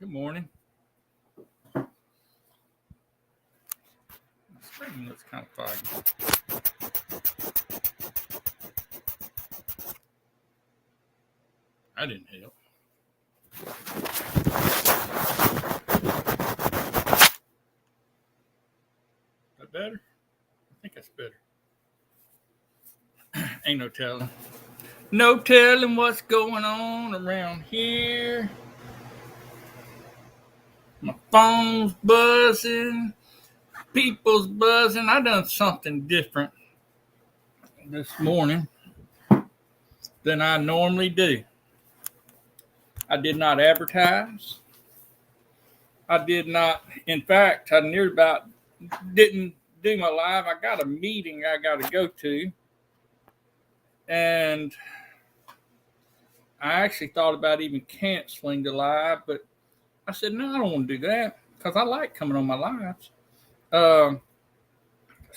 Good morning. The screen looks kind of foggy. I didn't help. That better? I think that's better. Ain't no telling. No telling what's going on around here. My phone's buzzing. People's buzzing. I done something different this morning than I normally do. I did not advertise. I did not. In fact, I near about didn't do my live. I got a meeting I got to go to, and I actually thought about even canceling the live, but I said no, I don't want to do that because I like coming on my lives. Um,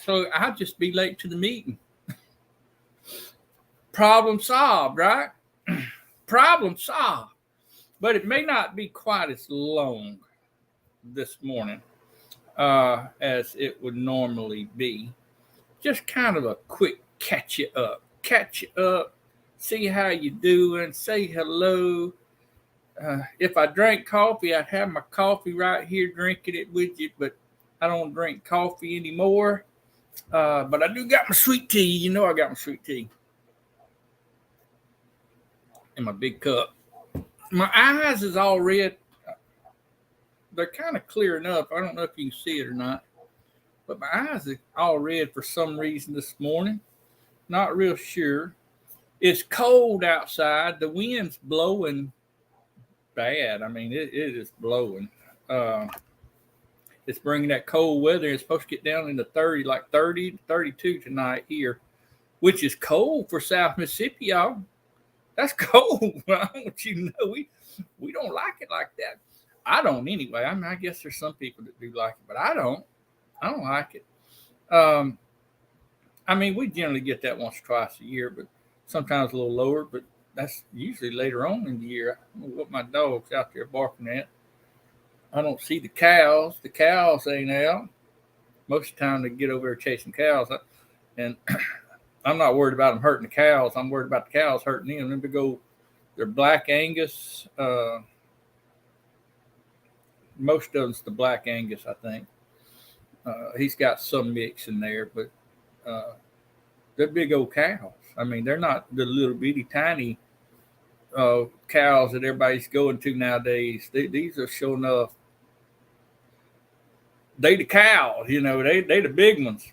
so I'll just be late to the meeting. Problem solved, right? Problem solved. But it may not be quite as long this morning as it would normally be. Just kind of a quick catch you up, see how you doing, say hello. If I drank coffee, I'd have my coffee right here, drinking it with you, but I don't drink coffee anymore. But I do got my sweet tea. You know I got my sweet tea in my big cup. My eyes is all red. They're kind of clearing up. I don't know if you can see it or not, but my eyes are all red for some reason this morning. Not real sure. It's cold outside. The wind's blowing bad. I mean, it is blowing. It's bringing that cold weather. It's supposed to get down into 30, like 30 to 32 tonight here, which is cold for South Mississippi, y'all. That's cold. I want you to know we don't like it like that. I don't anyway. I mean, I guess there's some people that do like it, but I don't. I don't like it. I mean, we generally get that once or twice a year, but sometimes a little lower. But that's usually later on in the year. I don't know what my dog's out there barking at. I don't see the cows. The cows ain't out. Most of the time they get over there chasing cows. And I'm not worried about them hurting the cows. I'm worried about the cows hurting them. Them to go, they're Black Angus. Most of them's the Black Angus, I think. He's got some mix in there, but they're big old cows. I mean, they're not the little bitty tiny cows that everybody's going to nowadays. These are sure enough. They the cows, they the big ones.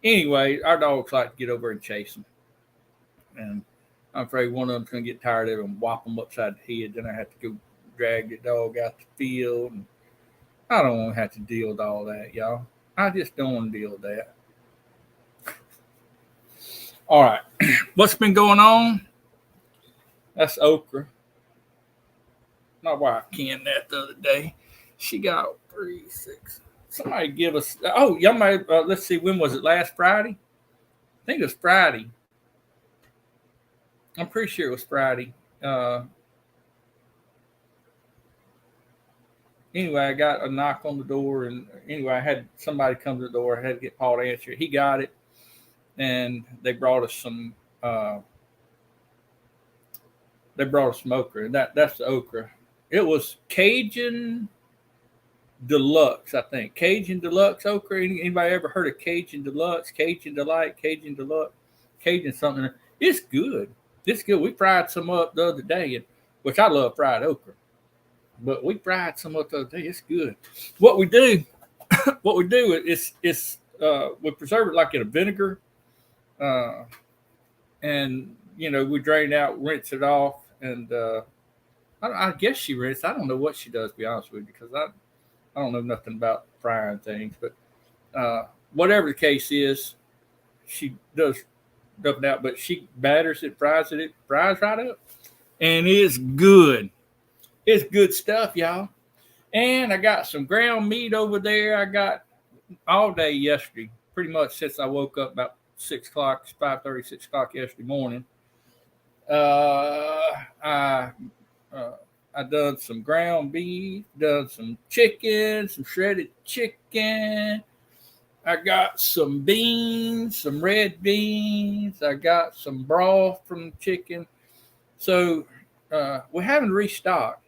Anyway, our dogs like to get over and chase them, and I'm afraid one of them's going to get tired of them and whop them upside the head. Then I have to go drag the dog out the field. And I don't want to have to deal with all that, y'all. I just don't want to deal with that. All right, what's been going on? That's okra. My wife canned that the other day. She got 3, 6. Somebody give us. Oh, y'all might. Let's see. When was it? Last Friday? I think it was Friday. I'm pretty sure it was Friday. Anyway, I got a knock on the door, and anyway, I had somebody come to the door. I had to get Paul to answer it. He got it, and they brought us some. They brought us some okra, and that's the okra. It was Cajun Deluxe, I think. Cajun Deluxe okra. Anybody ever heard of Cajun Deluxe? Cajun Delight, Cajun Deluxe, Cajun something. It's good. It's good. We fried some up the other day, which I love fried okra. But we fried some up the other day. It's good. What we do, is we preserve it like in a vinegar, and we drain it out, rinse it off, and I guess she rinsed. I don't know what she does, to be honest with you, because I don't know nothing about frying things. But whatever the case is, she does stuff it out, but she batters it, it fries right up, and it's good. It's good stuff, y'all. And I got some ground meat over there. I got all day yesterday, pretty much since I woke up about 6 o'clock, 5:30, 6 o'clock yesterday morning. I done some ground beef, done some chicken, some shredded chicken. I got some beans, some red beans. I got some broth from the chicken. So we're having to restock.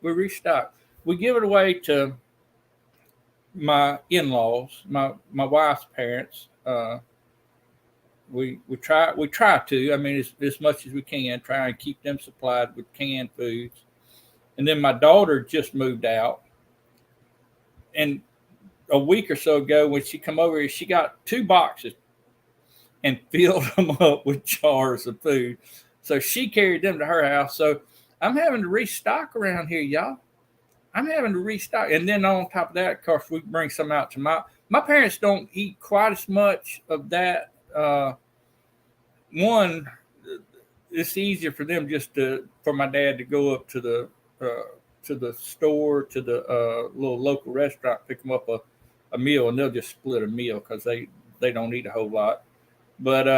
We restock. We give it away to my in-laws, my wife's parents. We try to. I mean, as much as we can, try and keep them supplied with canned foods. And then my daughter just moved out, and a week or so ago, when she come over here, she got 2 boxes and filled them up with jars of food. So she carried them to her house. So I'm having to restock around here, y'all. I'm having to restock, and then on top of that, of course, we bring some out to my parents. Don't eat quite as much of that. One, it's easier for them for my dad to go up to the store, to the little local restaurant, pick them up a meal, and they'll just split a meal because they don't eat a whole lot. But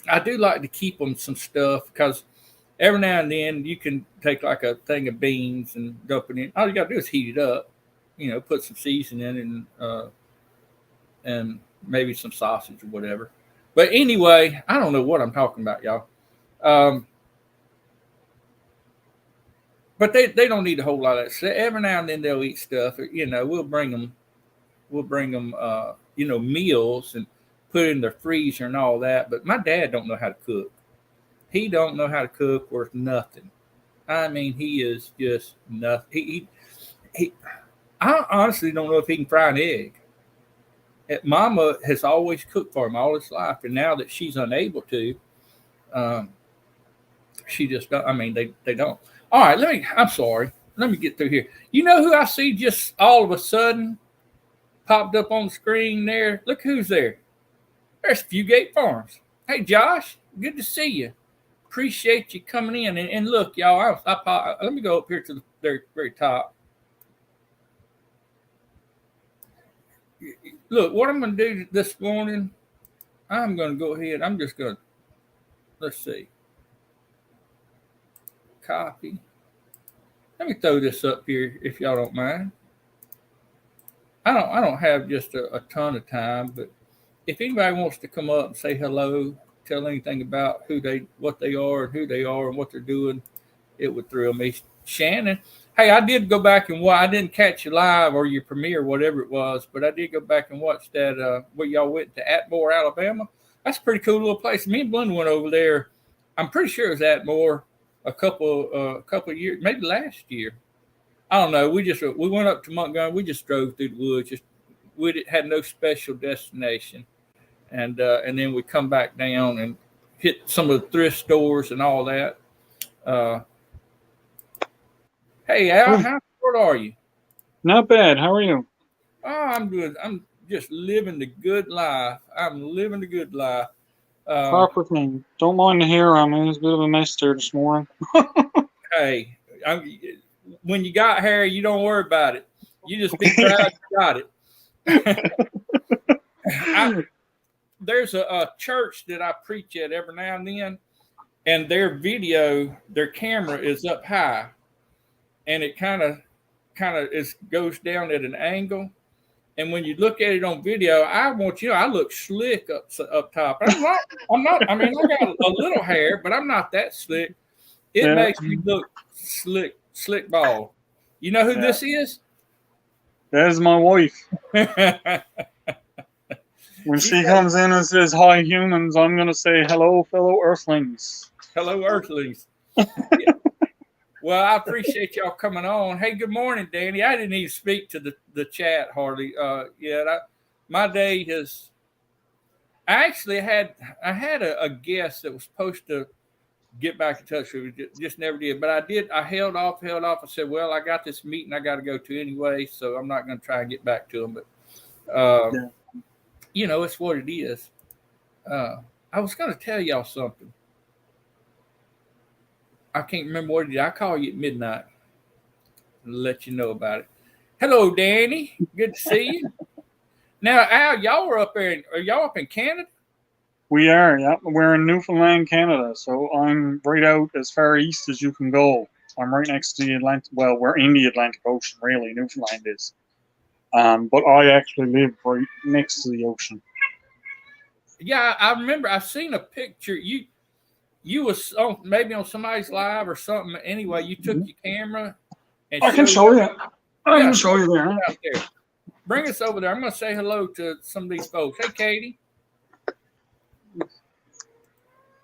I do like to keep them some stuff because every now and then you can take like a thing of beans and dump it in. All you got to do is heat it up, put some seasoning in and maybe some sausage or whatever. But anyway, I don't know what I'm talking about, y'all. But they don't need a whole lot of that stuff. Every now and then they'll eat stuff. We'll bring them meals and put it in their freezer and all that. But my dad don't know how to cook. He don't know how to cook worth nothing. I mean, he is just nothing. I honestly don't know if he can fry an egg. Mama has always cooked for him all his life, and now that she's unable to, she just don't. I mean, they don't. All right, I'm sorry. Let me get through here. You know who I see just all of a sudden popped up on the screen there? Look who's there. There's Fugate Farms. Hey, Josh, good to see you. Appreciate you coming in. And look, y'all, let me go up here to the very, very top. Look, what I'm going to do this morning, I'm going to go ahead. I'm just going to, let's see. Copy. Let me throw this up here if y'all don't mind. I don't have just a ton of time, but if anybody wants to come up and say hello, tell anything about what they are and who they are and what they're doing, it would thrill me. Shannon, hey, I did go back and watch. I didn't catch you live or your premiere, whatever it was, but I did go back and watch that where y'all went to Atmore, Alabama. That's a pretty cool little place. Me and Blend went over there. I'm pretty sure it was Atmore a couple of years, maybe last year. I don't know. We went up to Montgomery. We just drove through the woods. We had no special destination, and then we come back down and hit some of the thrift stores and all that. Hey, Al, how short are you? Not bad. How are you? Oh, I'm good. I'm just living the good life. I'm living the good life. Talk with me. Don't mind the hair on me. It's a bit of a mess there this morning. Hey, when you got hair, you don't worry about it. You just be proud you got it. There's a church that I preach at every now and then, and their camera is up high, and it kind of goes down at an angle. And when you look at it on video, I look slick up top. I'm not. I mean, I got a little hair, but I'm not that slick. It makes me look slick ball. You know who this is? That is my wife. When she comes in and says, "Hi, humans," I'm going to say, "Hello, fellow Earthlings." Hello, Earthlings. Yeah. Well, I appreciate y'all coming on. Hey, good morning, Danny. I didn't even speak to the chat hardly yet. My day has. I had a guest that was supposed to get back in touch with me, just never did. But I did. I held off. I said, well, I got this meeting I got to go to anyway, so I'm not going to try and get back to him. But it's what it is. I was going to tell y'all something. I can't remember what it is. I call you at midnight and let you know about it. Hello, Danny. Good to see you. Now, Al, y'all are up there. Are y'all up in Canada? We are, yeah. We're in Newfoundland, Canada, so I'm right out as far east as you can go. I'm right next to the Atlantic. Well, we're in the Atlantic Ocean, really. Newfoundland is. But I actually live right next to the ocean. Yeah, I remember. I seen a picture. You was on, maybe on somebody's live or something. Anyway, you took your camera and I can showed show you. I Yeah, can show you there. out there. Bring us over there. I'm going to say hello to some of these folks. Hey, Katie.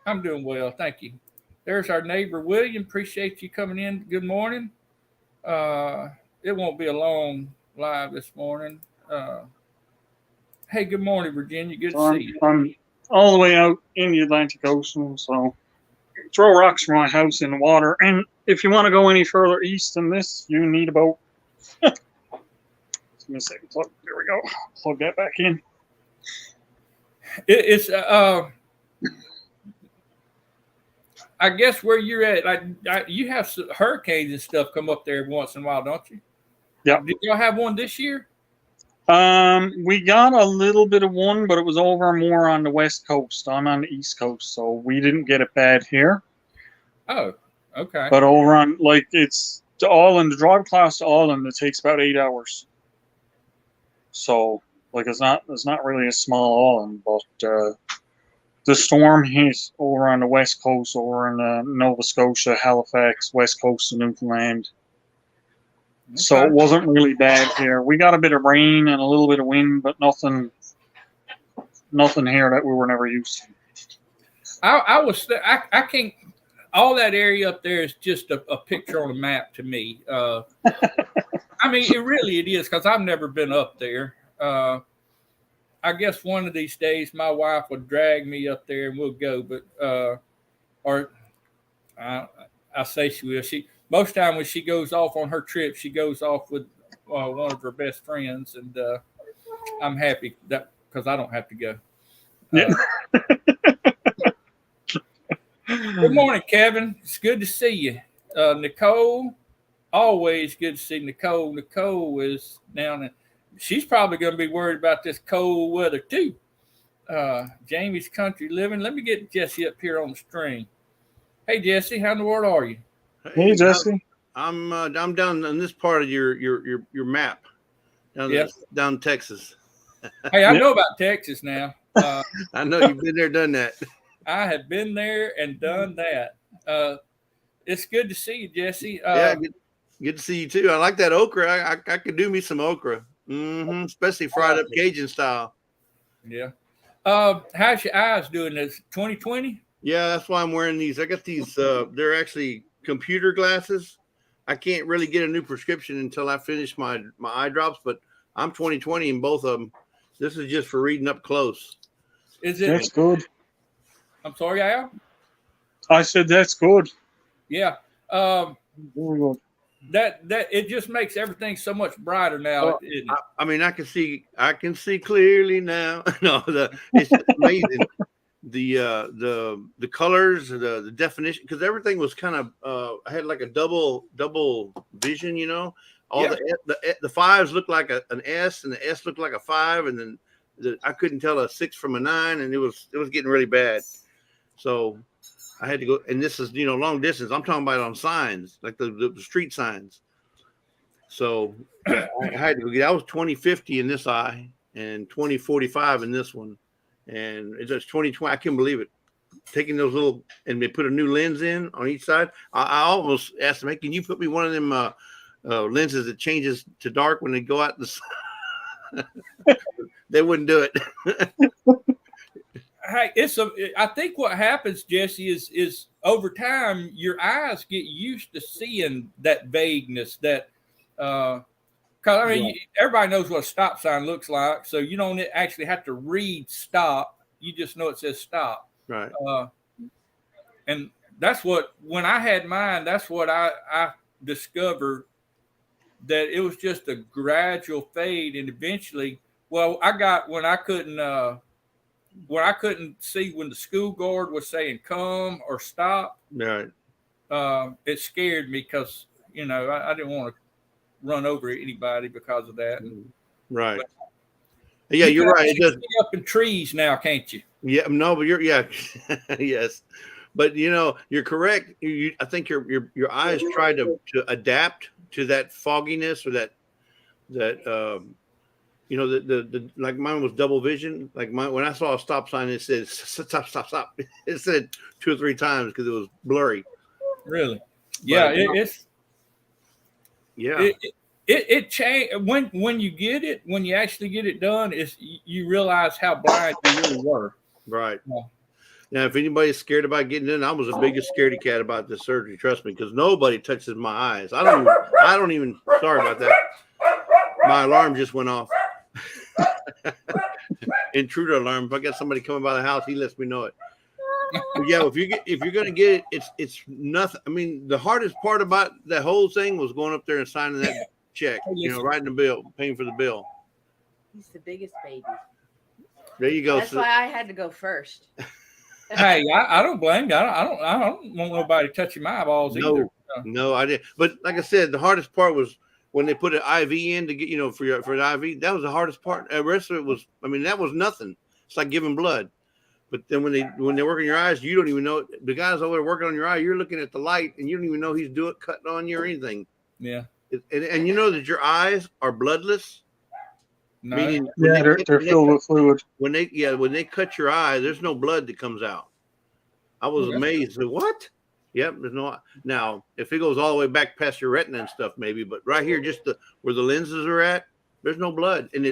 I'm doing well, thank you. There's our neighbor William. Appreciate you coming in. Good morning. It won't be a long live this morning. Hey, good morning, Virginia. Good to see you. I'm all the way out in the Atlantic Ocean, so throw rocks from my house in the water. And if you want to go any further east than this, you need about. Give me a second. There we go. Plug that back in. It's I guess where you're at, like you have some hurricanes and stuff come up there every once in a while, don't you? Yeah. Did y'all have one this year? We got a little bit of one, but it was over more on the west coast. I'm on the east coast, so we didn't get it bad here. Oh, okay. But over on, like, it's to Auckland, the drive class to Auckland, it takes about 8 hours. So, like, it's not really a small island, but the storm hit over on the west coast, over in Nova Scotia, Halifax, west coast of Newfoundland. Okay. So it wasn't really bad here. We got a bit of rain and a little bit of wind, but nothing here that we were never used to. I can't. All that area up there is just a picture on a map to me. I mean, it is because I've never been up there. I guess one of these days my wife would drag me up there and we'll go, but or I say she will. Most time when she goes off on her trip, she goes off with one of her best friends, and I'm happy that because I don't have to go. Good morning, Kevin. It's good to see you. Nicole, always good to see Nicole. Nicole is down in. She's probably going to be worried about this cold weather too. Jamie's country living. Let me get Jesse up here on the string. Hey, Jesse, how in the world are you? Hey, Jesse. I'm down in this part of your map. Down Texas. Hey, I know about Texas now. I know you've been there, done that. I have been there and done that. It's good to see you, Jesse. Yeah, good to see you too. I like that okra. I could do me some okra. Especially fried up Cajun style. Yeah. How's your eyes doing this 2020? Yeah, that's why I'm wearing these. I got these. They're actually computer glasses. I can't really get a new prescription until I finish my eye drops, but I'm 2020 in both of them. This is just for reading up close. Is it? That's good. I'm sorry, Al? I said that's good. Yeah. Very good. That it just makes everything so much brighter now. Well, I mean, I can see clearly now. No, it's amazing. The colors, the definition, because everything was kind of I had like a double vision, you know. All the fives looked like an S, and the S looked like a 5, and then I couldn't tell a 6 from a 9, and it was getting really bad. So I had to go, and this is long distance. I'm talking about on signs, like the street signs. So I had to go get. I was 20/50 in this eye and 20/45 in this one, and it's just 20/20. I can't believe it. Taking those little, and they put a new lens in on each side. I almost asked them, "Hey, can you put me one of them lenses that changes to dark when they go out the sun?" They wouldn't do it. Hey, I think what happens, Jesse, is over time your eyes get used to seeing that vagueness. That because everybody knows what a stop sign looks like, so you don't actually have to read stop. You just know it says stop. Right. And that's what when I had mine. That's what I discovered, that it was just a gradual fade, and eventually, well, I got when I couldn't see when the school guard was saying come or stop. Right. It scared me because I didn't want to run over anybody because of that. Right. But yeah, you're right. You can see up in trees now, can't you? Yeah. No, but yes. But you're correct. I think your eyes try to adapt to that fogginess or that the like mine was double vision. Like when I saw a stop sign, it said stop, stop, stop. It said 2 or 3 times because it was blurry. Really? Yeah, yeah. It change when you actually get it done. You realize how blind you really were. Right. Yeah. Now, if anybody's scared about getting in, I was the biggest scaredy cat about this surgery. Trust me, because nobody touches my eyes. I don't even. Sorry about that. My alarm just went off. Intruder alarm. If I got somebody coming by the house, he lets me know it. But yeah, if you're gonna get it, it's nothing. I mean, the hardest part about that whole thing was going up there and signing that check. Writing the bill, paying for the bill. He's the biggest baby. There you go. That's why I had to go first. Hey, I don't blame you. I don't want nobody touching my eyeballs either. No, I didn't. But like I said, the hardest part was when they put an IV in to get, for an IV. That was the hardest part. The rest of it was, that was nothing. It's like giving blood. But then when they work on your eyes, you don't even know. The guy's over there working on your eye. You're looking at the light, and you don't even know he's cutting on you or anything. Yeah. And you know that your eyes are bloodless. No. Meaning, they're filled with fluid. When they cut your eye, there's no blood that comes out. I was amazed. What? Yep, there's no. Now, if it goes all the way back past your retina and stuff, maybe, but right here, just where the lenses are at, there's no blood. And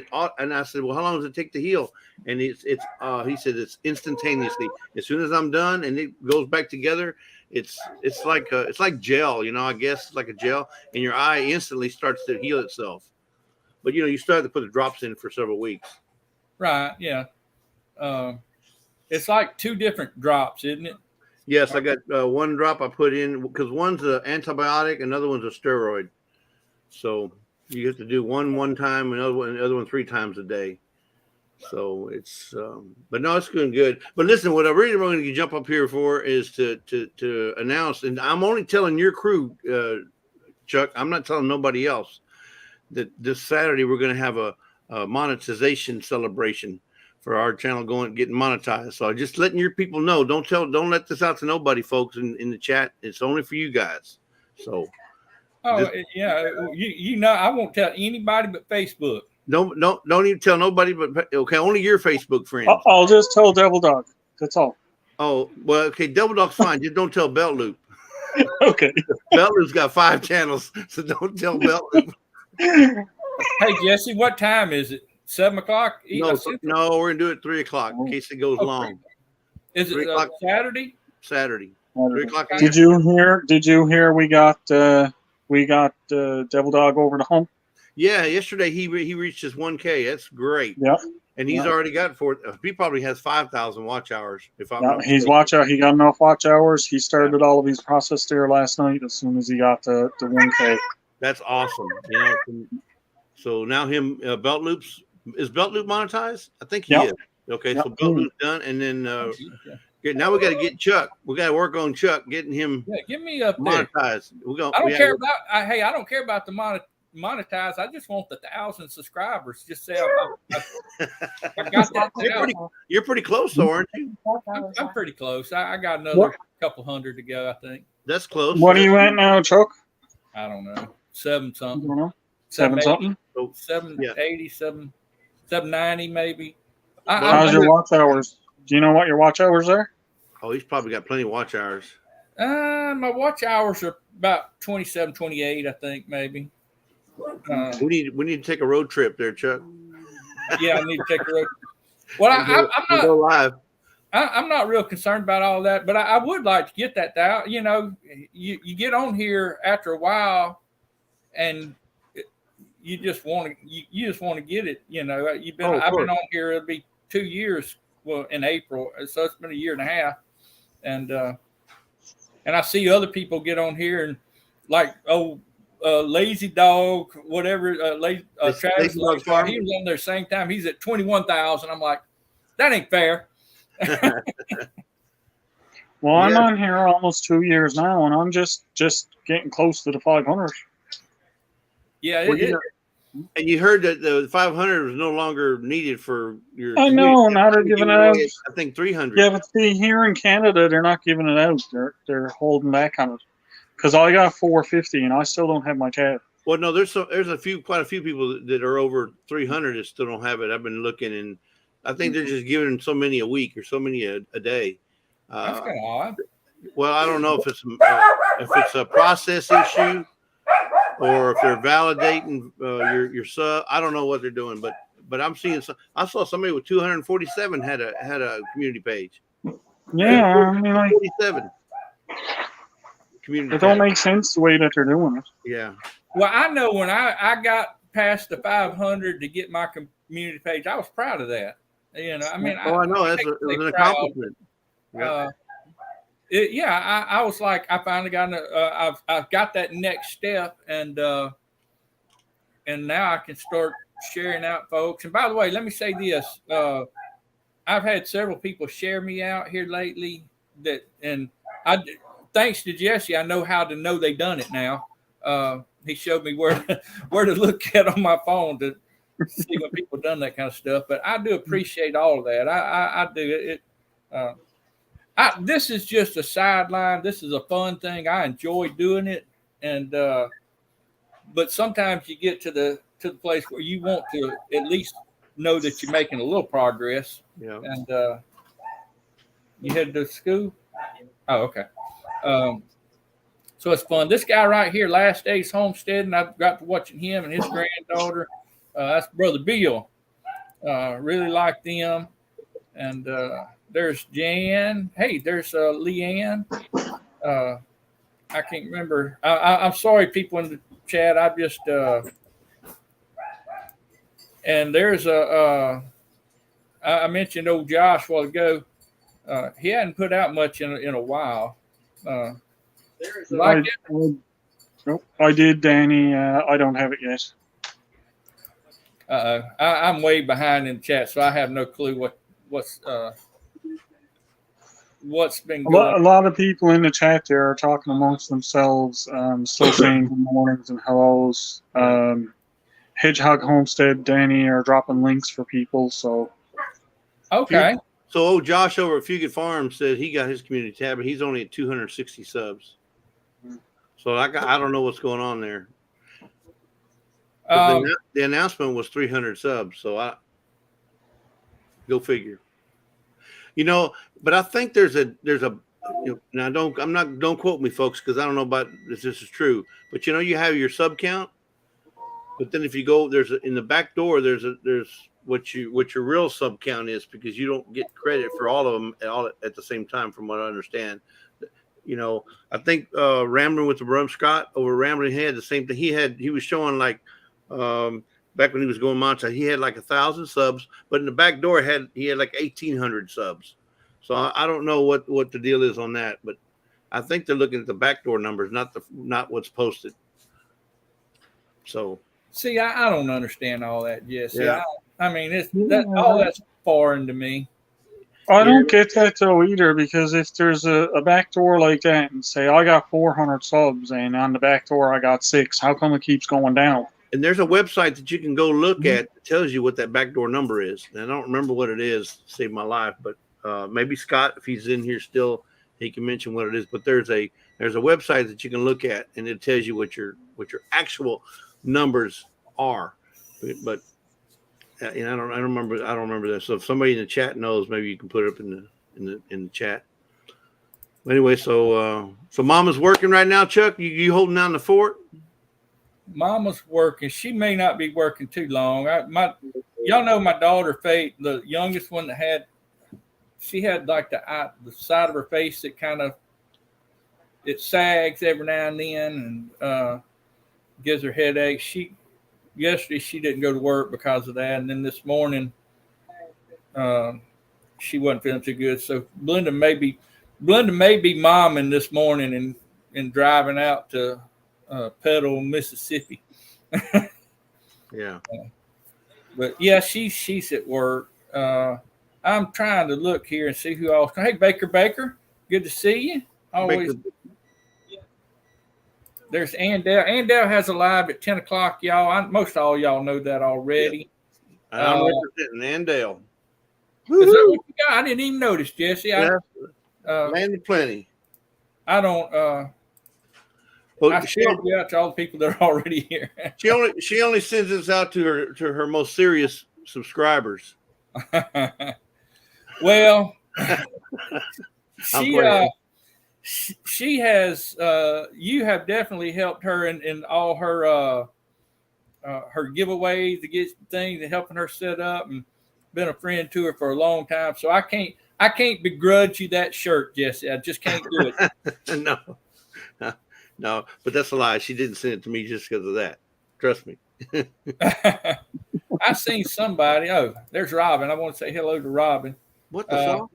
I said, well, how long does it take to heal? And he said it's instantaneously. As soon as I'm done and it goes back together, it's like gel, I guess, like a gel, and your eye instantly starts to heal itself. But you still have to put the drops in for several weeks. Right. Yeah. It's like 2 different drops, isn't it? Yes, I got 1 drop I put in because one's an antibiotic, another one's a steroid. So you have to do one time, another one 3 times a day. So it's, but no, it's doing good. But listen, what I really want to jump up here for is to announce, and I'm only telling your crew, Chuck. I'm not telling nobody else that this Saturday we're going to have a monetization celebration for our channel getting monetized. So just letting your people know. Don't let this out to nobody, folks, in the chat. It's only for you guys. So. Oh yeah, I won't tell anybody but Facebook. Don't even tell nobody but only your Facebook friends. I'll just tell Devil Dog. That's all. Oh well, okay, Devil Dog's fine. Just don't tell Belt Loop. Okay. Belt Loop's got 5 channels, so don't tell Belt Loop. Hey Jesse, what time is it? 7 o'clock? No, we're gonna do it 3 o'clock in case it goes long. Is it Saturday? Saturday. 3 o'clock. Did you hear we got Devil Dog over the hump? Yeah, yesterday he reached his 1K. That's great. Yeah. And he's already got he probably has 5,000 watch hours. He got enough watch hours. He started all of his process there last night as soon as he got to 1K. That's awesome. So now Belt Loop's is Belt Loop monetized? I think he is. Okay, so Belt Loop's done, and then now we got to get Chuck. We got to work on Chuck getting him. Yeah, get me up monetized. There. I don't care about the monetize. I just want the 1,000 subscribers. Just say I got that. You're pretty close, though, aren't you? I'm pretty close. I got another couple hundred to go. I think that's close. What are you at now, Chuck? I don't know. 7 something. I don't know. 7 something. 780, 790 maybe. How's your watch hours? Do you know what your watch hours are? Oh, he's probably got plenty of watch hours. My watch hours are about 27, 28, I think, maybe. We need to take a road trip there, Chuck. Yeah, I need to take a road. Well, I'm not go live. I'm not real concerned about all that, but I would like to get that out. You get on here after a while, and you just want to get it. I've been on here. It'll be 2 years. Well, in April, so it's been a year and a half, and I see other people get on here and like Lazy Dog, whatever. Travis, he was on there same time. He's at 21,000. I'm like, that ain't fair. Well, I'm on here almost 2 years now, and I'm just getting close to the 500. Yeah, And you heard that the 500 was no longer needed for your. I know, now they're giving it out. I think 300. Yeah, but see, here in Canada, they're not giving it out. They're holding back on it because I got 450 and I still don't have my tab. Well, no, there's quite a few people that are over 300 that still don't have it. I've been looking, and I think they're just giving so many a week or so many a day. That's kind of odd. Well, I don't know if it's a process issue or if they're validating your sub. I don't know what they're doing, but I'm seeing I saw somebody with 247 had a community page. Yeah, I mean, like 47 community. It don't make sense the way that they're doing it. Yeah. Well, I know when I got past the 500 to get my community page, I was proud of that. You know, I mean, I know it was an accomplishment. I was like, I finally got I've got that next step, and now I can start sharing out folks. And by the way, let me say this: I've had several people share me out here lately. Thanks to Jesse, I know how to know they done it now. He showed me where to look at on my phone to see when people done that kind of stuff. But I do appreciate all of that. I do it. This is just a sideline. This is a fun thing. I enjoy doing it, and but sometimes you get to the place where you want to at least know that you're making a little progress. Yeah. And you headed to school? Oh, okay. So it's fun. This guy right here, Last Days Homesteading, I've got to watching him and his granddaughter. That's Brother Bill. Really like them. And there's Jan. Hey, there's Leanne. I can't remember. I'm sorry, people in the chat. I just and there's I mentioned old Josh a while ago. He hadn't put out much in a while. I did, Danny. I don't have it yet. I'm way behind in the chat, so I have no clue what's been going on. A lot of people in the chat there are talking amongst themselves, still saying good mornings and hellos. Hedgehog Homestead, Danny are dropping links for people. So Okay. So Josh over at Fugit Farms said he got his community tab, but he's only at 260 subs. So I don't know what's going on there. The announcement was 300 subs, so go figure. You know, but I think there's a now don't quote me, folks, because I don't know about if this is true. But you know, you have your sub count, but then if you go in the back door, there's what your real sub count is, because you don't get credit for all of them at the same time, from what I understand. You know, I think Rambling with the Brum Scott over Rambling had the same thing. He was showing like back when he was going Monta, he had like 1,000 subs, but in the back door he had like 1,800 subs. So I don't know what the deal is on that, but I think they're looking at the backdoor numbers, not what's posted. So see, I don't understand all that, Jesse. Yeah. I mean, all that's foreign to me. I don't get that though either, because if there's a back door like that and say I got 400 subs and on the back door I got 6, how come it keeps going down? And there's a website that you can go look at that tells you what that backdoor number is. And I don't remember what it is to save my life, but maybe Scott, if he's in here still, he can mention what it is. But there's a website that you can look at, and it tells you what your actual numbers are. But I don't remember that. So if somebody in the chat knows, maybe you can put it up in the chat. Anyway, so Mama's working right now, Chuck. You holding down the fort? Mama's working. She may not be working too long. Y'all know my daughter Faith, the youngest one she had like the side of her face that it sags every now and then and gives her headaches. Yesterday she didn't go to work because of that, and then this morning she wasn't feeling too good. So Blenda may be momming this morning and driving out to Petal, Mississippi. Yeah. But yeah, she's at work. I'm trying to look here and see who else. Hey, Baker, good to see you. Always. There's Andell. Andell has a live at 10 o'clock, y'all. Most all y'all know that already. I'm representing Andale. Is that what you got? I didn't even notice, Jesse. Yeah, land of plenty. I don't. Well, I shared you out to all the people that are already here. she only sends this out to her most serious subscribers. Well, she has. You have definitely helped her in all her giveaways to get things and helping her set up, and been a friend to her for a long time. So I can't begrudge you that shirt, Jesse. I just can't do it. No, but that's a lie. She didn't send it to me just because of that. Trust me. I seen somebody. Oh, there's Robin. I want to say hello to Robin. What the flock?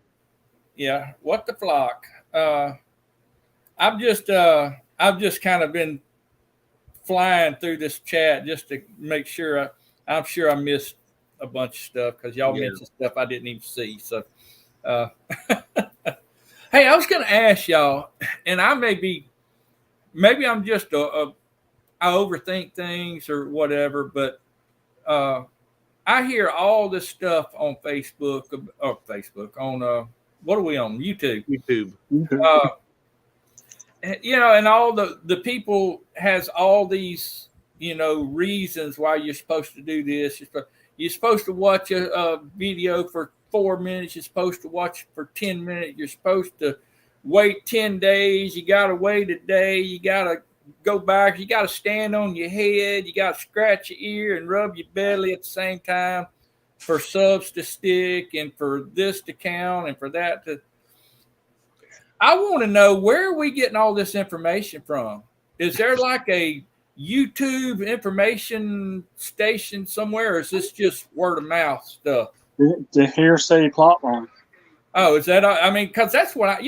Yeah, what the flock? I've just kind of been flying through this chat just to make sure. I'm sure I missed a bunch of stuff because y'all mentioned stuff I didn't even see. So, hey, I was going to ask y'all, and I maybe I'm just I overthink things or whatever, but I hear all this stuff on Facebook on what are we on? YouTube. And all the people has all these, reasons why you're supposed to do this. You're supposed to watch a video for 4 minutes. You're supposed to watch it for 10 minutes. You're supposed to wait 10 days. You got to wait a day. You got to go back. You got to stand on your head. You got to scratch your ear and rub your belly at the same time for subs to stick and for this to count and for that to. I want to know, where are we getting all this information from? Is there like a YouTube information station somewhere, or is this just word of mouth stuff? The hearsay plot line. Oh, is that? I mean, because that's what I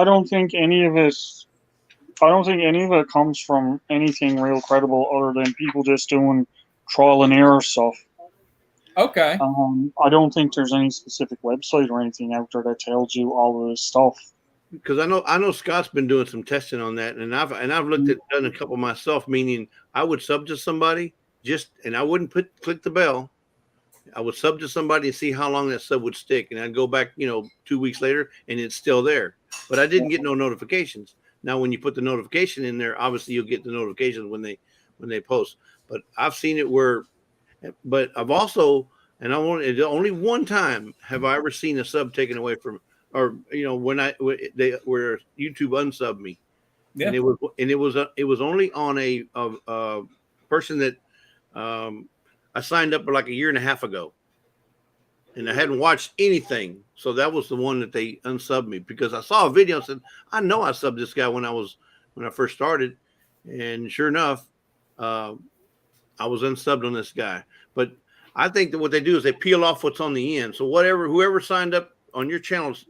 don't think any of it. I don't think any of it comes from anything real credible, other than people just doing trial and error stuff. Okay. I don't think there's any specific website or anything out there that tells you all of this stuff. Because I know Scott's been doing some testing on that, and I've done a couple myself. Meaning, I would sub to somebody and I wouldn't click the bell. I would sub to somebody and see how long that sub would stick, and I'd go back, 2 weeks later, and it's still there. But I didn't get no notifications. Now, when you put the notification in there, obviously you'll get the notifications when they post. But I've seen it where. But I've also, only one time have I ever seen a sub taken away from, or where YouTube unsubbed me, and it was only on a person that I signed up for like a year and a half ago, and I hadn't watched anything, so that was the one that they unsubbed me, because I saw a video and said, I know I subbed this guy when I first started, and sure enough, I was unsubbed on this guy. But I think that what they do is they peel off what's on the end. So whoever signed up on your channels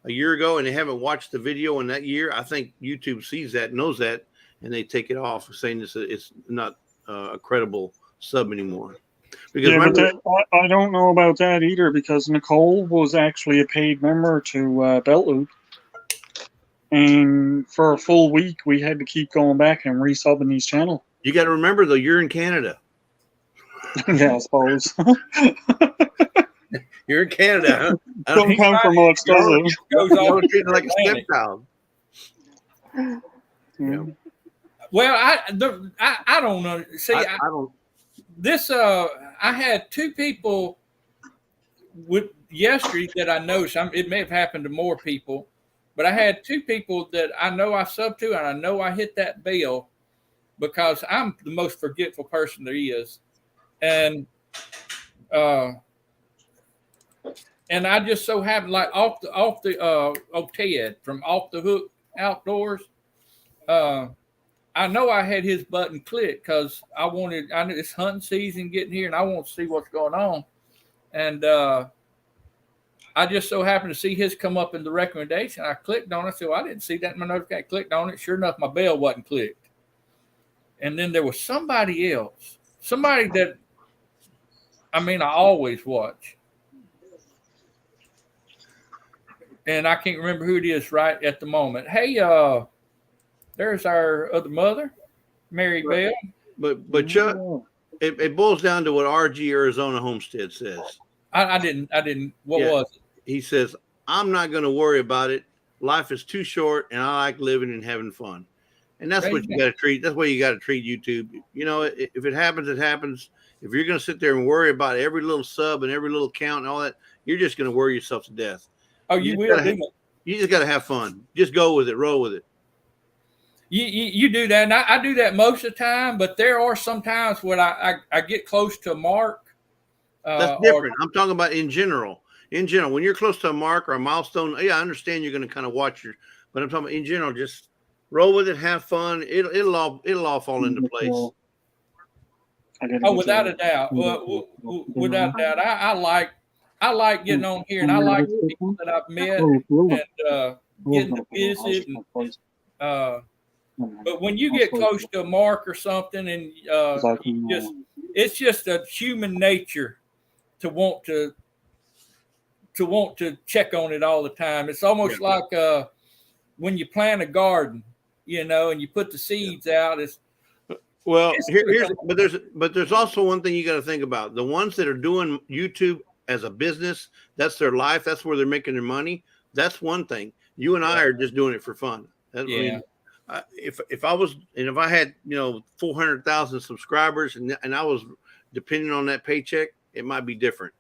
a year ago and they haven't watched the video in that year, I think YouTube sees that, knows that, and they take it off, saying it's not a credible sub anymore. Because I don't know about that either, because Nicole was actually a paid member to Belt Loop. And for a full week, we had to keep going back and resubbing these channels. You got to remember, though, you're in Canada. Yeah, I suppose. You're in Canada, huh? Don't come from much, does it? You're treated like a stepchild. Yeah. Well, I don't know. See, I don't. This I had two people yesterday that I noticed. It may have happened to more people, but I had two people that I know I subbed to, and I know I hit that bell, because I'm the most forgetful person there is. And I just so happened, like off the Ted from Off the Hook Outdoors. I know I had his button clicked because I knew it's hunting season getting here, and I want to see what's going on. And I just so happened to see his come up in the recommendation. I clicked on it. So I didn't see that in my notification. I clicked on it. Sure enough, my bell wasn't clicked. And then there was somebody else, somebody that, I always watch. And I can't remember who it is right at the moment. Hey, There's our other mother, Mary Bell. But Chuck, it boils down to what RG Arizona Homestead says. I didn't. What Yeah. was it? He says, I'm not going to worry about it. Life is too short, and I like living and having fun. And that's what you got to treat. That's why you got to treat YouTube. You know, if it happens, it happens. If you're going to sit there and worry about every little sub and every little count and all that, you're just going to worry yourself to death. Oh, you will do it. You just got to have fun. Just go with it. Roll with it. You do that, and I do that most of the time. But there are some times when I get close to a mark. That's different. I'm talking about in general. In general, when you're close to a mark or a milestone, yeah, I understand you're going to kind of watch your. But I'm talking about in general, just roll with it, have fun. It'll all fall into place. Oh, without a doubt. Without a doubt. I like getting on here, and I like the people that I've met and getting to visit. But when you get close to a mark or something, and it's just a human nature to want to check on it all the time. It's almost like when you plant a garden, you know, and you put the seeds out. But there's also one thing you got to think about. The ones that are doing YouTube as a business, that's their life. That's where they're making their money. That's one thing. You and I are just doing it for fun. I mean, if I had 400,000 subscribers and I was depending on that paycheck, it might be different.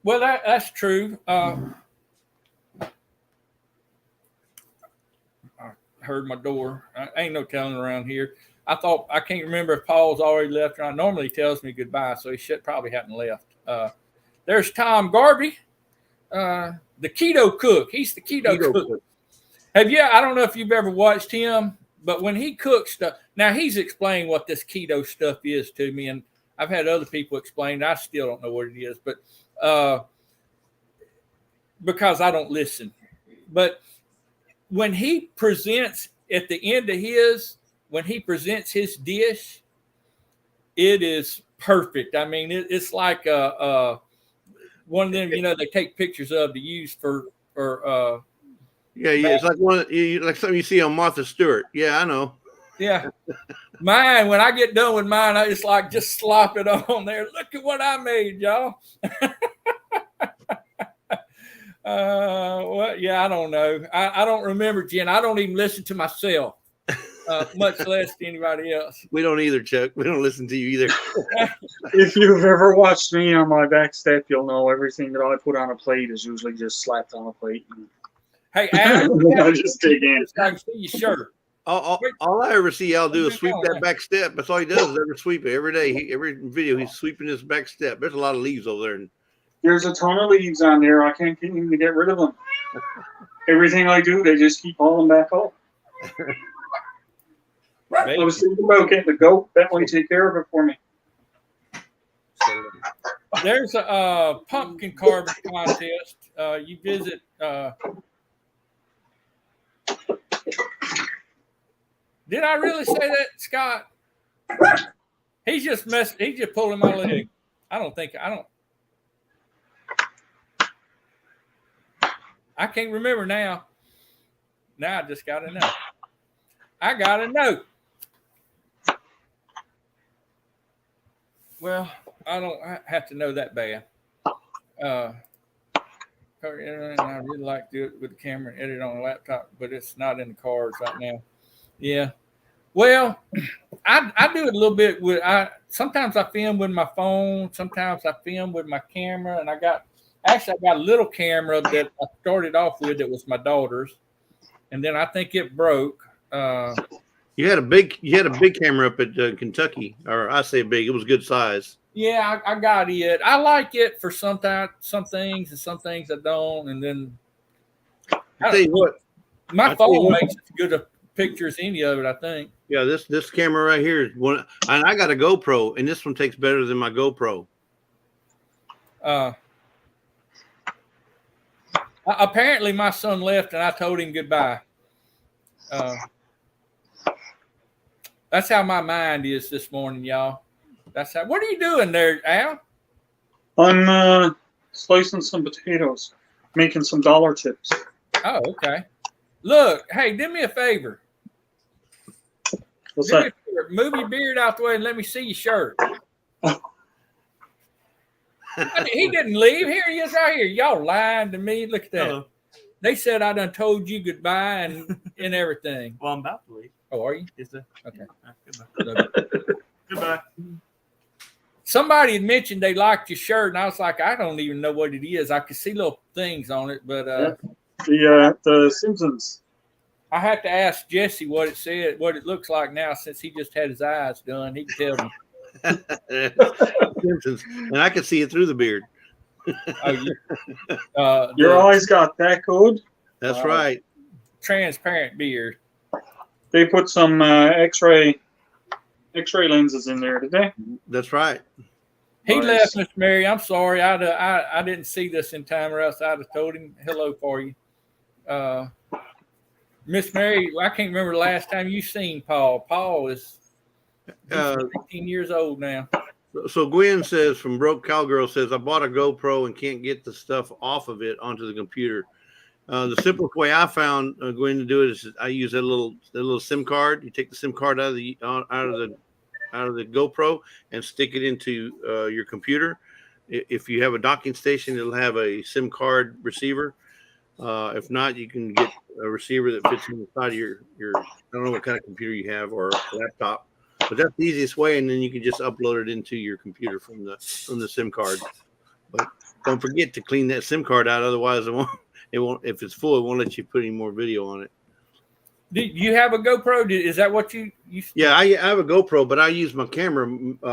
Well, that's true. I heard my door. Ain't no telling around here. I can't remember if Paul's already left or not. Normally he tells me goodbye, so he probably hadn't left. There's Tom Garvey, the keto cook. He's the keto cook. I don't know if you've ever watched him, but when he cooks stuff, now he's explained what this keto stuff is to me, and I've had other people explain. I still don't know what it is, but because I don't listen. But when he presents at the end of when he presents his dish, it is perfect. I mean, it's like one of them, they take pictures of to use for it's like something you see on Martha Stewart. Yeah, I know. Yeah. Mine, when I get done with mine, it's like just slop it on there. Look at what I made, y'all. I don't know. I don't remember, Jen. I don't even listen to myself, much less to anybody else. We don't either, Chuck. We don't listen to you either. If you've ever watched me on my back step, you'll know everything that I put on a plate is usually just slapped on a plate. Hey, Adam, I just dig in. I can see your shirt. All I ever see y'all do is sweep that back step. That's all he does is ever sweep it every day. Every video, he's sweeping this back step. There's a lot of leaves over there. There's a ton of leaves on there. I can't even get rid of them. Everything I do, they just keep falling back off. I was thinking about getting the goat. That way, take care of it for me. There's a pumpkin carving contest. You visit. Did I really say that, Scott? He's just pulling my leg. I can't remember now. Now I just got to know. I got to know. Well, I don't have to know that bad. I really like to do it with the camera and edit on a laptop, but it's not in the cards right now. Yeah. Well, I do it a little bit with sometimes I film with my phone, sometimes I film with my camera, and I got a little camera that I started off with that was my daughter's, and then I think it broke. You had a big camera up at Kentucky, or I say big, it was good size. Yeah, I got it. I like it for some things, and some things I don't, and then I tell you what, my phone makes as good a picture as any of it, I think. Yeah, this camera right here is one, and I got a GoPro, and this one takes better than my GoPro. Apparently, my son left, and I told him goodbye. That's how my mind is this morning, y'all. What are you doing there, Al? I'm slicing some potatoes, making some dollar chips. Oh, okay. Look, hey, do me a favor. What's Do me that? a favor, move your beard out the way and let me see your shirt. He didn't leave. Here he is right here. Y'all lying to me. Look at that. Hello. They said I done told you goodbye and everything. Well, I'm about to leave. Oh, are you? Yes, sir. Okay. All right, goodbye. Goodbye. Somebody had mentioned they liked your shirt, and I was like, I don't even know what it is. I could see little things on it, but The Simpsons. I had to ask Jesse what it said, what it looks like now, since he just had his eyes done. He could tell me. Simpsons. And I can see it through the beard. Your eyes got that good. That's Wow. right. Transparent beard. They put some X-ray lenses in there, did they? That's right. He Nice. left, Miss Mary. I'm sorry. I didn't see this in time, or else I'd have told him hello for you. Miss Mary, I can't remember the last time you seen Paul. Paul is he's 18 years old now. So Gwen says from Broke Cowgirl says, I bought a GoPro and can't get the stuff off of it onto the computer. The simplest way I found Gwen to do it is I use that little SIM card. You take the SIM card out of the GoPro and stick it into your computer. If you have a docking station, it'll have a SIM card receiver. If not, you can get a receiver that fits inside of your I don't know what kind of computer you have or a laptop, but that's the easiest way. And then you can just upload it into your computer from the SIM card. But don't forget to clean that SIM card out, otherwise it won't. If it's full, it won't let you put any more video on it. Do you have a GoPro? Is that what you? Yeah, I have a GoPro, but I use my camera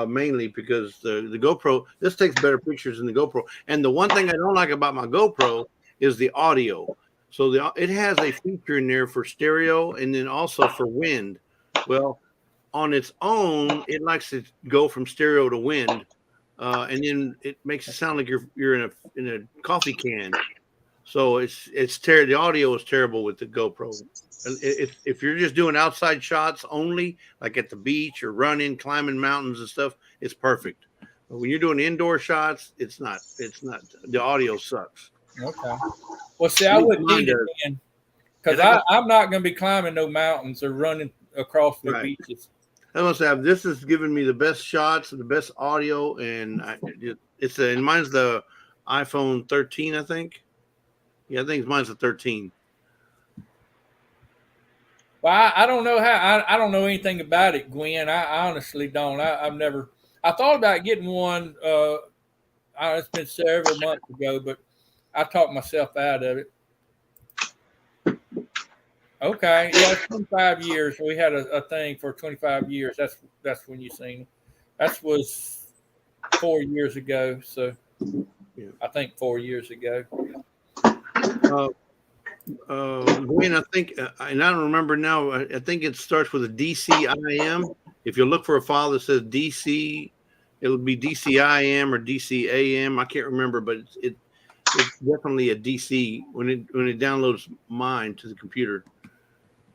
mainly because the GoPro, this takes better pictures than the GoPro. And the one thing I don't like about my GoPro is the audio. So it has a feature in there for stereo and then also for wind. Well, on its own, it likes to go from stereo to wind, and then it makes it sound like you're in a coffee can. So the audio is terrible with the GoPro. If you're just doing outside shots only, like at the beach or running, climbing mountains and stuff, it's perfect. But when you're doing indoor shots, it's not. The audio sucks. Okay. Well, see, I wouldn't need it then, because I'm not going to be climbing no mountains or running across the beaches. I must have. This has given me the best shots and the best audio, and mine's the iPhone 13, I think. Yeah, I think mine's the 13. Well, I don't know how. I don't know anything about it, Gwen. I honestly don't. I've never. I thought about getting one. It's been several months ago, but I talked myself out of it. Okay, yeah, it's 25 years. We had a thing for 25 years. That's when you seen it. That was 4 years ago. So, yeah. I think 4 years ago. Gwen, I think, and I don't remember now. I think it starts with a DCIM. If you look for a file that says DC, it'll be DCIM or DCAM. I can't remember, but it's definitely a DC when it downloads mine to the computer.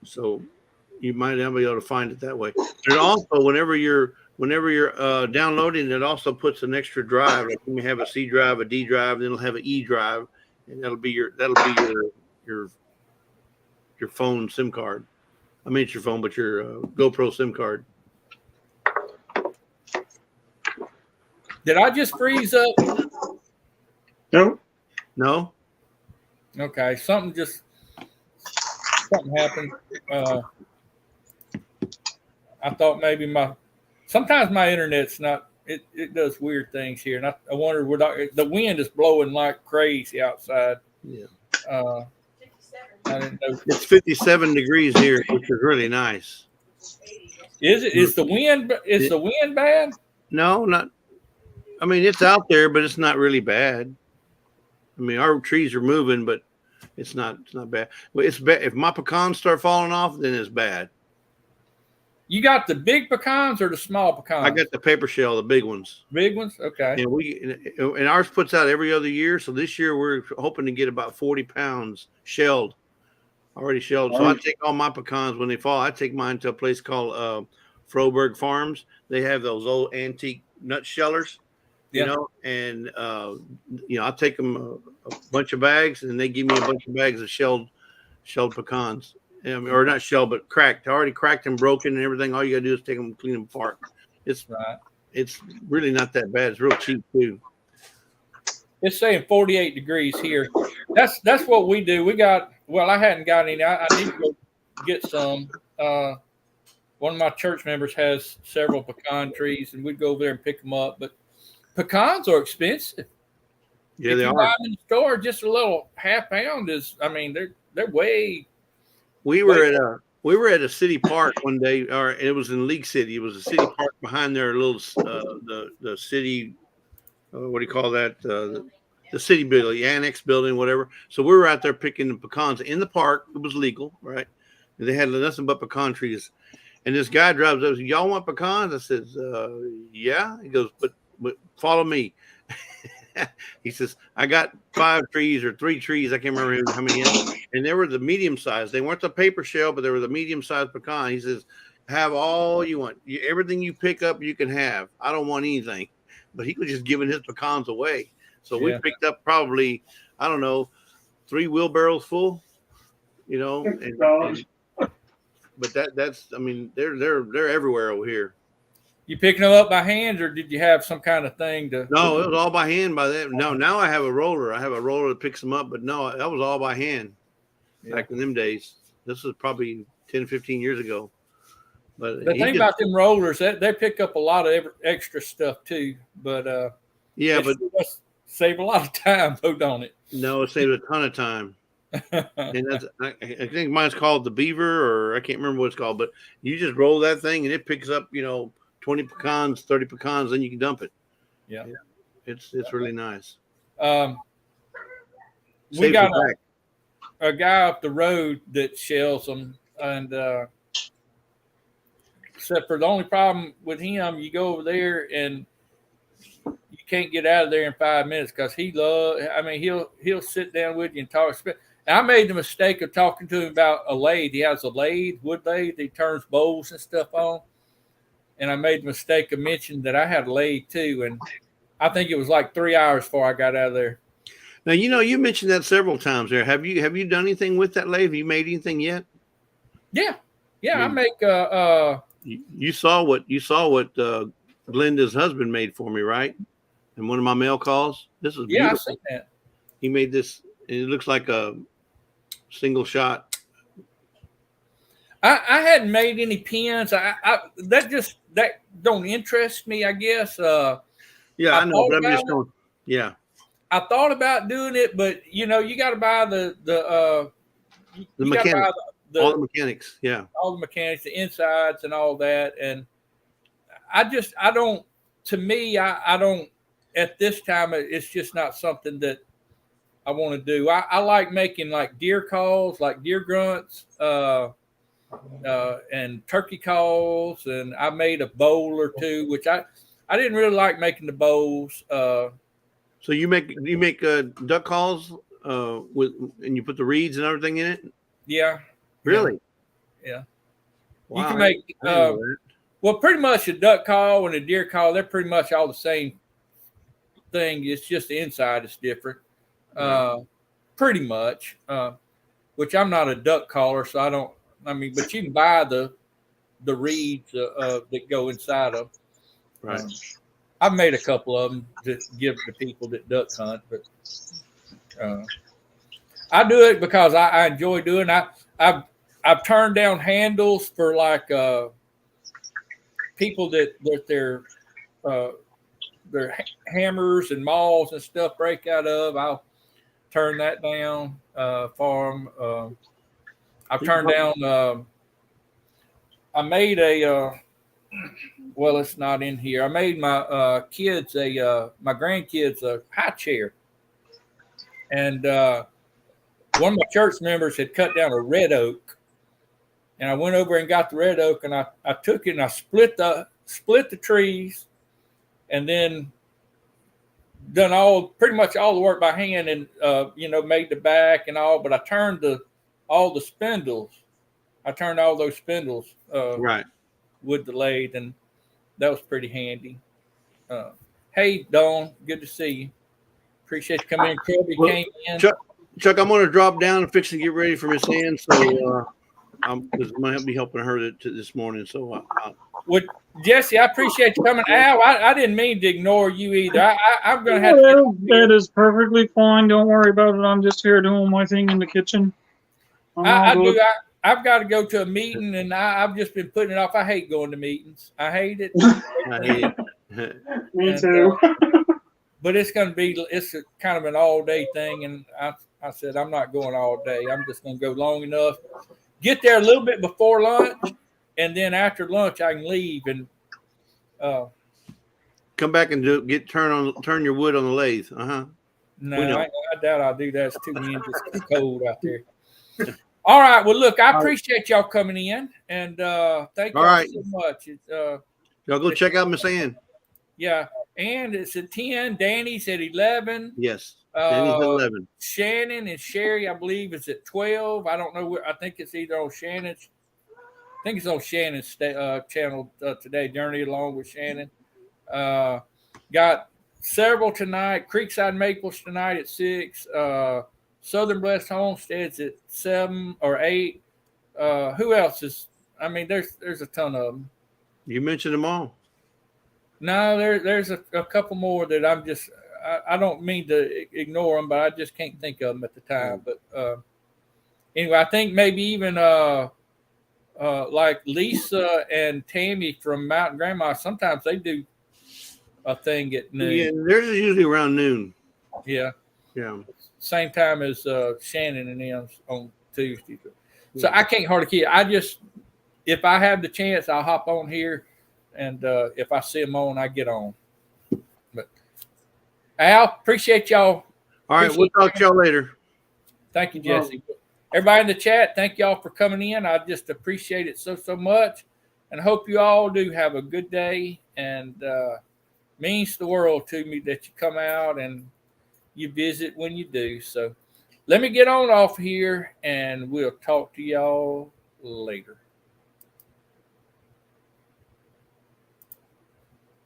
So you might not be able to find it that way. But also, whenever you're downloading, it also puts an extra drive. Like you may have a C drive, a D drive, then it'll have an E drive, and that'll be your phone SIM card. I mean, it's your phone, but your GoPro SIM card. Did I just freeze up? No. Okay, something happened. I thought maybe sometimes my internet's not. It does weird things here, and I wonder the wind is blowing like crazy outside. Yeah. I didn't know. It's 57 degrees here, which is really nice. Is it? Is the wind? Is the wind bad? No, not. I mean, it's out there, but it's not really bad. I mean, our trees are moving, but it's not bad. Well, it's bad if my pecans start falling off, then it's bad. You got the big pecans or the small pecans? I got the paper shell, the big ones. Big ones. Okay. And ours puts out every other year. So this year we're hoping to get about 40 pounds shelled, already shelled. So I take all my pecans when they fall. I take mine to a place called Froberg Farms. They have those old antique nut shellers, you know, and I'll take them a bunch of bags, and they give me a bunch of bags of shelled pecans. or not shell, but cracked, already cracked and broken and everything. All you gotta do is take them, clean them apart. Right. It's really not that bad. It's real cheap too. It's saying 48 degrees here. That's what we do. We got, well, I hadn't got any. I need to go get some. One of my church members has several pecan trees, and we'd go over there and pick them up. But pecans are expensive. Yeah, if they you are. buy them in the store, just a little half pound is. I mean, they're way. We were at a city park one day, or it was in League City. It was a city park behind their little the city. What do you call that? The city building, the annex building, whatever. So we were out there picking the pecans in the park. It was legal, right? And they had nothing but pecan trees. And this guy drives up. Y'all want pecans? I says, yeah. He goes, but follow me. He says, I got 5 trees or 3 trees. I can't remember how many. And they were the medium size. They weren't the paper shell, but they were the medium sized pecan. He says, have all you want. Everything you pick up, you can have. I don't want anything. But he was just giving his pecans away. So we picked up probably, I don't know, 3 wheelbarrows full, you know. But that's, I mean, they're everywhere over here. You picking them up by hand, or did you have some kind of thing to? No, it was all by hand by then. No, now I have a roller. I have a roller that picks them up, but no, that was all by hand back in them days. This was probably 10, 15 years ago. But the thing about them rollers, they pick up a lot of extra stuff too. But yeah, but save a lot of time, though, don't it? No, it saves a ton of time. And that's, I think mine's called the Beaver, or I can't remember what it's called. But you just roll that thing, and it picks up, 20 pecans, 30 pecans, then you can dump it. Yeah. It's really nice. We got a guy up the road that shells them, and except for the only problem with him, you go over there and you can't get out of there in 5 minutes because he'll sit down with you and talk. And I made the mistake of talking to him about a lathe. He has a lathe, wood lathe. He turns bowls and stuff on. And I made the mistake of mentioning that I had a lathe too. And I think it was like 3 hours before I got out of there. Now, you mentioned that several times there. Have you done anything with that lathe? Have you made anything yet? Yeah. I make you saw what Glenda's husband made for me, right? In one of my mail calls. This is beautiful. I seen that. He made this. It looks like a single shot. I hadn't made any pins. That don't interest me, I guess. Yeah, I know, but I'm just going. Yeah. I thought about doing it, but you got to buy the mechanics, all the mechanics. Yeah, all the mechanics, the insides, and all that. And I don't. To me, I don't. At this time, it's just not something that I want to do. I like making like deer calls, like deer grunts, and turkey calls, and I made a bowl or two, which I didn't really like making the bowls. So you make duck calls and you put the reeds and everything in it? Yeah. Really? Yeah. Wow, you can make well, pretty much a duck call and a deer call, they're pretty much all the same thing. It's just the inside is different. Pretty much. Which I'm not a duck caller, so but you can buy the reeds that go inside of. Right. I've made a couple of them to give to people that duck hunt, but I do it because I enjoy doing it. I've turned down handles for like people that their hammers and mauls and stuff break out of. I'll turn that down for them. I've turned down. I made a. Well, it's not in here. I made my my grandkids a high chair, and one of my church members had cut down a red oak, and I went over and got the red oak, and I took it and I split the trees, and then done pretty much all the work by hand, and made the back and all. But I turned all the spindles. I turned all those spindles right with the lathe, and that was pretty handy. Hey, Dawn, good to see you. Appreciate you coming in. Kirby came in. Chuck, I'm going to drop down and fix and get ready for Miss Ann. So I'm gonna be helping her this morning. So Well, Jesse, I appreciate you coming. Al, I didn't mean to ignore you either. I'm going to have Well, to. that is perfectly fine. Don't worry about it. I'm just here doing my thing in the kitchen. I do. I've got to go to a meeting, and I've just been putting it off. I hate going to meetings. I hate it. I hate it. Me too. But it's going to be. It's kind of an all-day thing, and I said I'm not going all day. I'm just going to go long enough. Get there a little bit before lunch, and then after lunch I can leave and Come back and turn your wood on the lathe. No, I doubt I'll do that. It's too windy. It's too cold out there. All right. Well, look, I appreciate y'all coming in, and thank y'all so much. Y'all go check out Miss Ann. Yeah, and it's at 10. Danny's at 11. Yes, Danny's at 11. Shannon and Sherry, I believe, is at 12. I don't know where. I think it's either on Shannon's. I think it's on Shannon's channel today. Journey along with Shannon. Got several tonight. Creekside Maples tonight at 6. Southern Blessed Homesteads at 7 or 8. Who else is? I mean, there's a ton of them. You mentioned them all. No, there's a couple more that I'm just. I don't mean to ignore them, but I just can't think of them at the time. But anyway, I think maybe even like Lisa and Tammy from Mountain Grandma. Sometimes they do a thing at noon. Yeah, theirs is usually around noon. Yeah. Yeah. Same time as Shannon and them on Tuesday. So I can't hardly keep. I just, if I have the chance, I'll hop on here, and if I see them on, I get on. But Al, appreciate y'all. All right, we'll talk to y'all later. Thank you, Jesse. Everybody in the chat, thank y'all for coming in. I just appreciate it so much, and hope you all do have a good day. And means the world to me that you come out and you visit when you do. So let me get on off here, and we'll talk to y'all later.